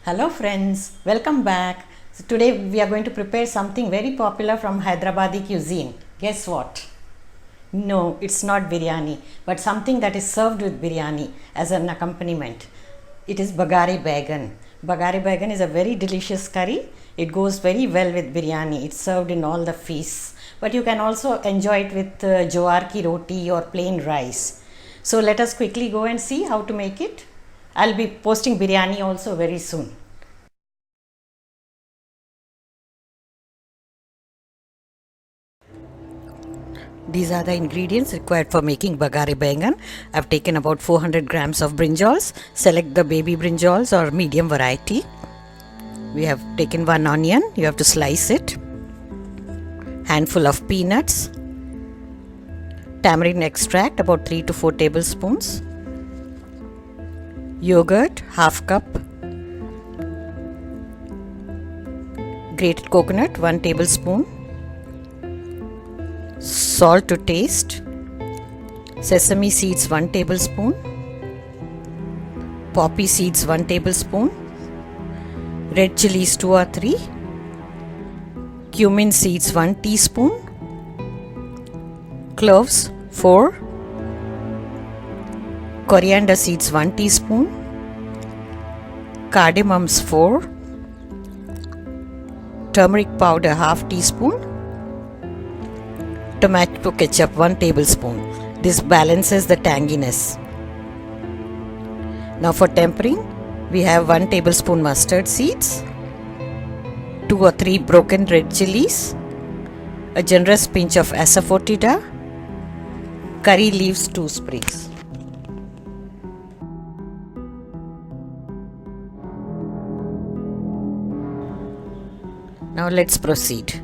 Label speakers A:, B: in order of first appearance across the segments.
A: Hello friends, welcome back. So today we are going to prepare something very popular from Hyderabadi cuisine. Guess what? No, it's not biryani, but something that is served with biryani as an accompaniment. It is Baghare Baigan. Baghare Baigan is a very delicious curry. It goes very well with biryani. It's served in all the feasts. But you can also enjoy it with jowar ki roti or plain rice. So let us quickly go and see how to make it. I'll be posting biryani also very soon. These are the ingredients required for making Baghare Baigan. I've taken about 400 grams of brinjals. Select the baby brinjals or medium variety. We have taken one onion. You have to slice it. Handful of peanuts. Tamarind extract about 3 to 4 tablespoons. Yogurt half cup. Grated coconut 1 tablespoon. Salt to taste. Sesame seeds 1 tablespoon. Poppy seeds 1 tablespoon. Red chillies 2 or 3. Cumin seeds 1 teaspoon. Cloves 4. Coriander seeds 1 teaspoon. Cardamoms 4. Turmeric powder half teaspoon. Tomato ketchup 1 tablespoon. This balances the tanginess. Now for tempering, we have 1 tablespoon mustard seeds, 2 or 3 broken red chillies, a generous pinch of Asafoetida, curry leaves 2 sprigs. Now let's proceed.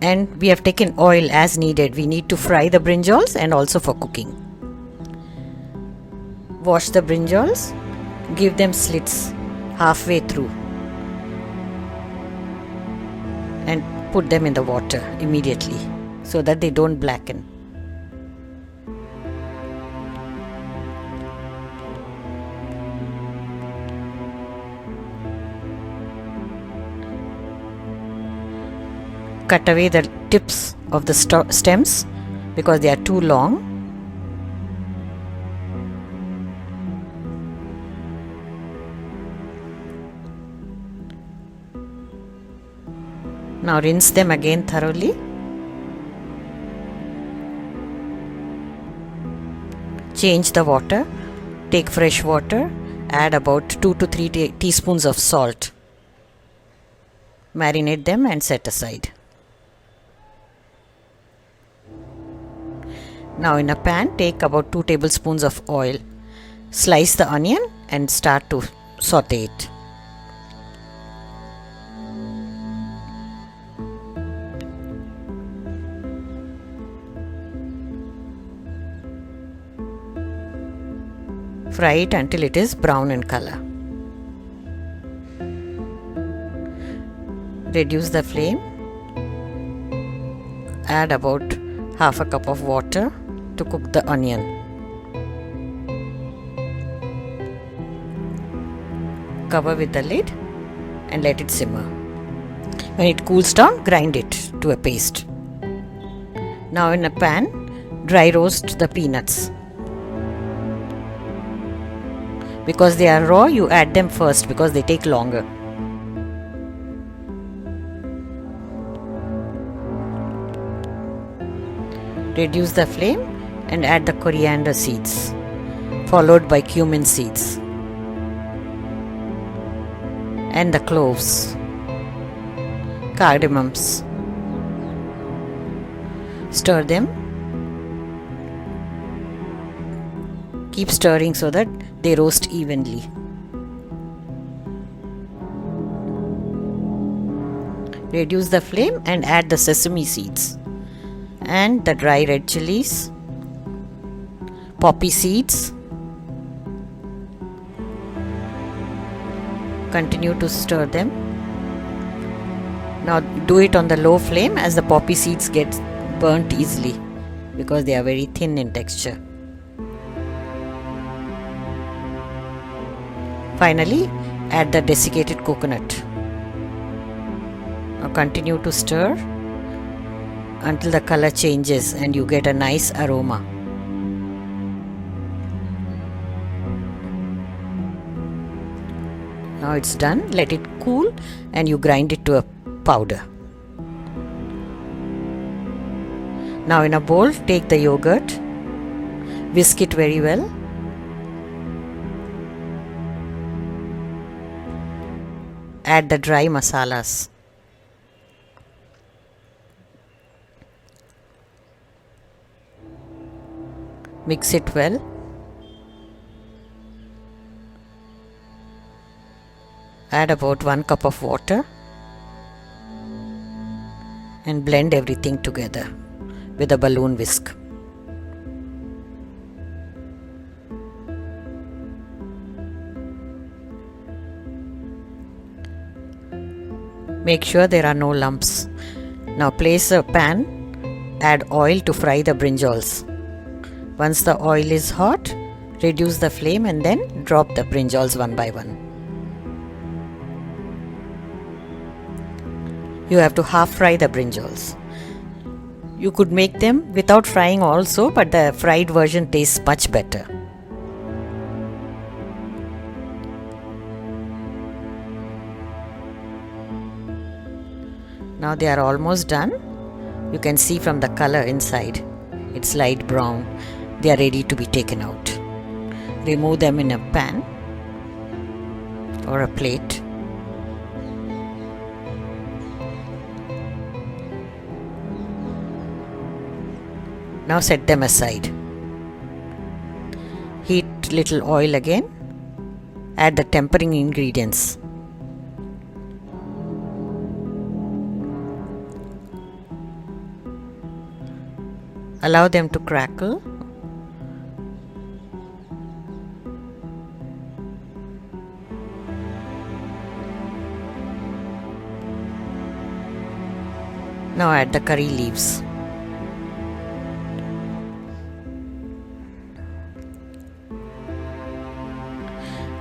A: And we have taken oil as needed. We need to fry the brinjals and also for cooking. Wash the brinjals, give them slits halfway through and put them in the water immediately so that they don't blacken. Cut away the tips of the stems because they are too long. Now rinse them again thoroughly. Change the water. Take fresh water. Add about 2 to 3 teaspoons of salt. Marinate them and set aside. Now in a pan, take about 2 tablespoons of oil. Slice the onion and start to saute it. Fry it until it is brown in color. Reduce the flame. Add about half a cup of water to cook the onion. Cover with the lid and let it simmer. When it cools down, grind it to a paste. Now in a pan, dry roast the peanuts. Because they are raw, you add them first because they take longer. Reduce the flame and add the coriander seeds, followed by cumin seeds and the cloves, cardamoms. Stir them. Keep stirring so that they roast evenly. Reduce the flame and add the sesame seeds and the dry red chillies, poppy seeds. Continue to stir them. Now do it on the low flame as the poppy seeds get burnt easily because they are very thin in texture. Finally, Add the desiccated coconut. Now continue to stir until the color changes and you get a nice aroma. Now it's done. Let it cool and you grind it to a powder. Now in a bowl, take the yogurt, whisk it very well. Add the dry masalas. Mix it well. Add about 1 cup of water and blend everything together with a balloon whisk. Make sure there are no lumps. Now place a pan, add oil to fry the brinjals. Once the oil is hot, reduce the flame and then drop the brinjals one by one. You have to half fry the brinjals. You could make them without frying also, but the fried version tastes much better. Now they are almost done. You can see from the color inside. It's light brown. They are ready to be taken out. Remove them in a pan or a plate. Now set them aside. Heat little oil again. Add the tempering ingredients. Allow them to crackle. Now add the curry leaves.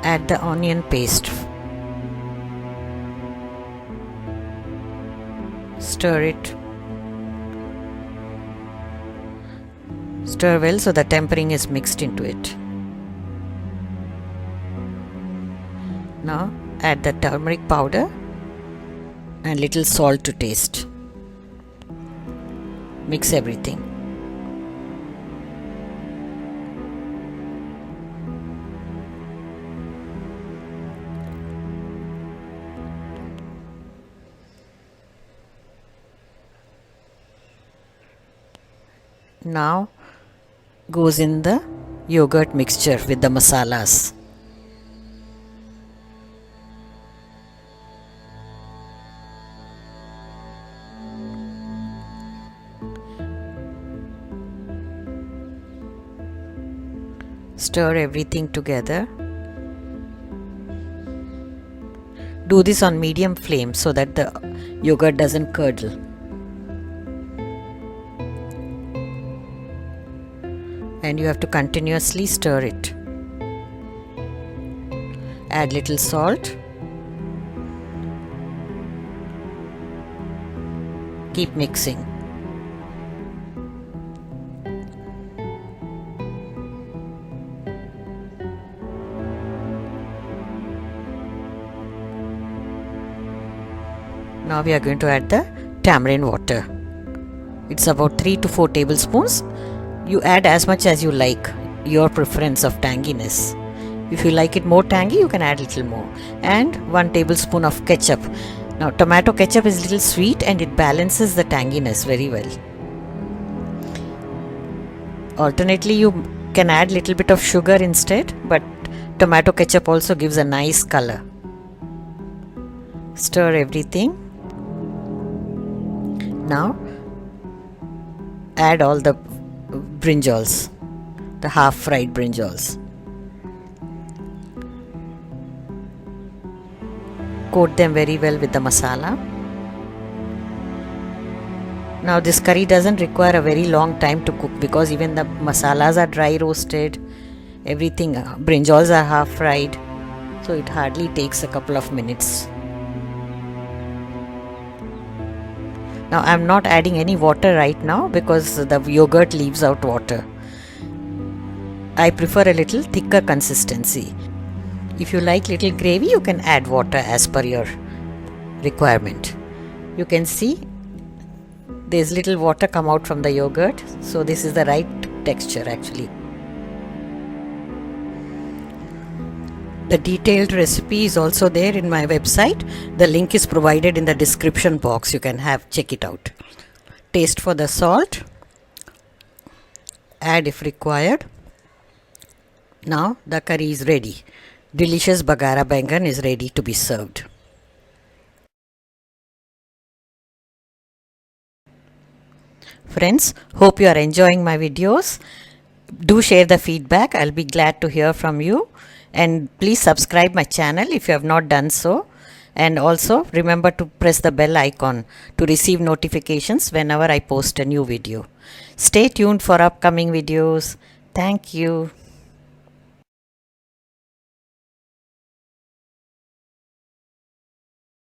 A: Add the onion paste. Stir it. Stir well so the tempering is mixed into it. Now add the turmeric powder and little salt to taste. Mix everything. Now goes in the yogurt mixture with the masalas. Stir everything together. Do this on medium flame so that the yogurt doesn't curdle. And you have to continuously stir it. Add little salt. Keep mixing. Now we are going to add the tamarind water. It's about 3 to 4 tablespoons. You add as much as you like, your preference of tanginess. If you like it more tangy, you can add a little more. And 1 tablespoon of ketchup. Now tomato ketchup is a little sweet and it balances the tanginess very well. Alternately, you can add a little bit of sugar instead, but tomato ketchup also gives a nice color. Stir everything. Now add all the brinjals, the half fried brinjals. Coat them very well with the masala. Now this curry doesn't require a very long time to cook because even the masalas are dry roasted, everything, brinjals are half fried. so it hardly takes a couple of minutes. Now I'm not adding any water right now because the yogurt leaves out water. I prefer a little thicker consistency. If you like little gravy, you can add water as per your requirement. You can see there's little water come out from the yogurt, so this is the right texture actually. The detailed recipe is also there in my website. The link is provided in the description box. You can check it out. Taste for the salt. Add if required. Now the curry is ready. Delicious Baghare Baigan is ready to be served. Friends, hope you are enjoying my videos. Do share the feedback. I'll be glad to hear from you. And please subscribe my channel if you have not done so. And also remember to press the bell icon to receive notifications whenever I post a new video. Stay tuned for upcoming videos. Thank you.